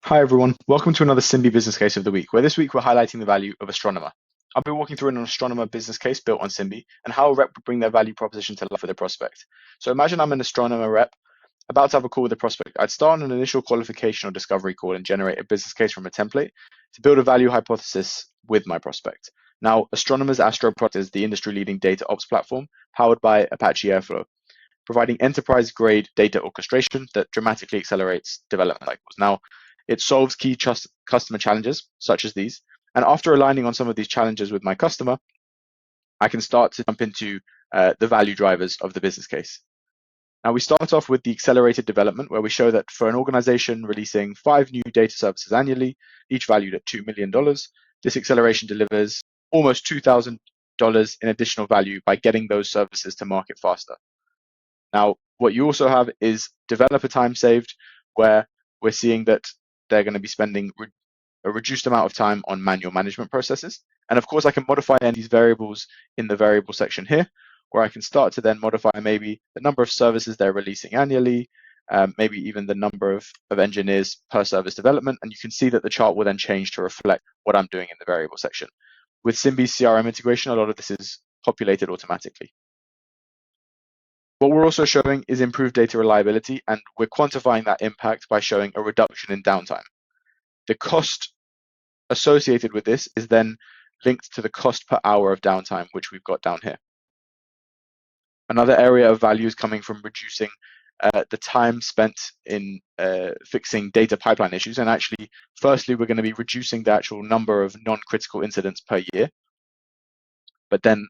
Hi everyone, welcome to another Simbi business case of the week, where this week we're highlighting the value of Astronomer. I'll be walking through an Astronomer business case built on Simbi and how a rep would bring their value proposition to life for their prospect. So imagine I'm an Astronomer rep about to have a call with the prospect. I'd start on an initial qualification or discovery call and generate a business case from a template to build a value hypothesis with my prospect. Now, Astronomer's Astro product is the industry-leading data ops platform powered by Apache Airflow, providing enterprise-grade data orchestration that dramatically accelerates development cycles. Now, it solves key customer challenges, such as these. And after aligning on some of these challenges with my customer, I can start to jump into the value drivers of the business case. Now, we start off with the accelerated development, where we show that for an organization releasing 5 new data services annually, each valued at $2 million, this acceleration delivers almost $2,000 in additional value by getting those services to market faster. Now, what you also have is developer time saved, where we're seeing that they're going to be spending a reduced amount of time on manual management processes. And of course, I can modify any of these variables in the variable section here, where I can start to then modify maybe the number of services they're releasing annually, maybe even the number of engineers per service development. And you can see that the chart will then change to reflect what I'm doing in the variable section. With Simbi's CRM integration, a lot of this is populated automatically. What we're also showing is improved data reliability, and we're quantifying that impact by showing a reduction in downtime. The cost associated with this is then linked to the cost per hour of downtime, which we've got down here. Another area of value is coming from reducing the time spent in fixing data pipeline issues. And actually, firstly, we're going to be reducing the actual number of non-critical incidents per year. But then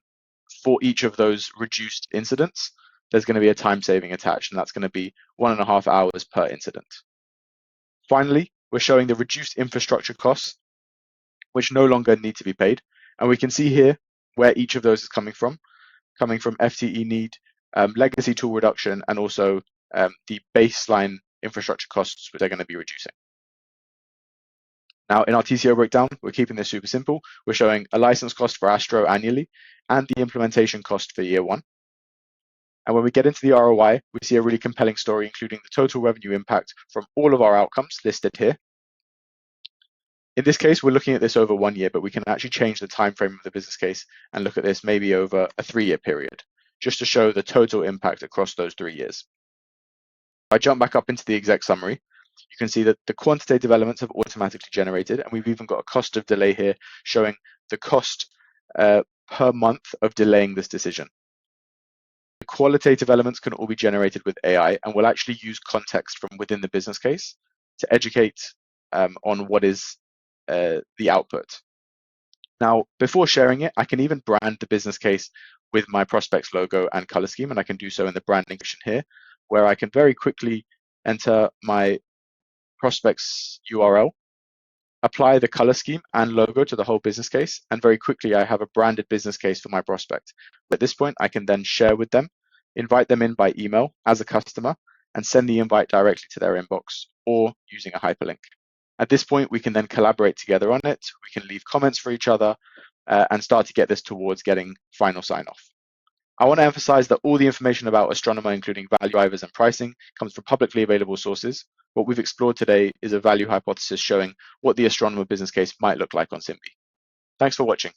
for each of those reduced incidents, there's going to be a time saving attached, and that's going to be 1.5 hours per incident. Finally, we're showing the reduced infrastructure costs, which no longer need to be paid. And we can see here where each of those is coming from FTE need, legacy tool reduction, and also the baseline infrastructure costs, which they're going to be reducing. Now, in our TCO breakdown, we're keeping this super simple. We're showing a license cost for Astro annually and the implementation cost for year 1. And when we get into the ROI, we see a really compelling story, including the total revenue impact from all of our outcomes listed here. In this case, we're looking at this over 1 year, but we can actually change the time frame of the business case and look at this maybe over a 3-year period, just to show the total impact across those 3 years. If I jump back up into the exec summary, you can see that the quantitative elements have automatically generated, and we've even got a cost of delay here showing the cost per month of delaying this decision. The qualitative elements can all be generated with AI, and we'll actually use context from within the business case to educate on what is the output. Now, before sharing it, I can even brand the business case with my prospect's logo and color scheme, and I can do so in the branding section here, where I can very quickly enter my prospect's URL, apply the color scheme and logo to the whole business case, and very quickly I have a branded business case for my prospect. At this point, I can then share with them, invite them in by email as a customer, and send the invite directly to their inbox or using a hyperlink. At this point, we can then collaborate together on it. We can leave comments for each other and start to get this towards getting final sign-off. I want to emphasize that all the information about Astronomer, including value drivers and pricing, comes from publicly available sources. What we've explored today is a value hypothesis showing what the Astronomer business case might look like on Simbi. Thanks for watching.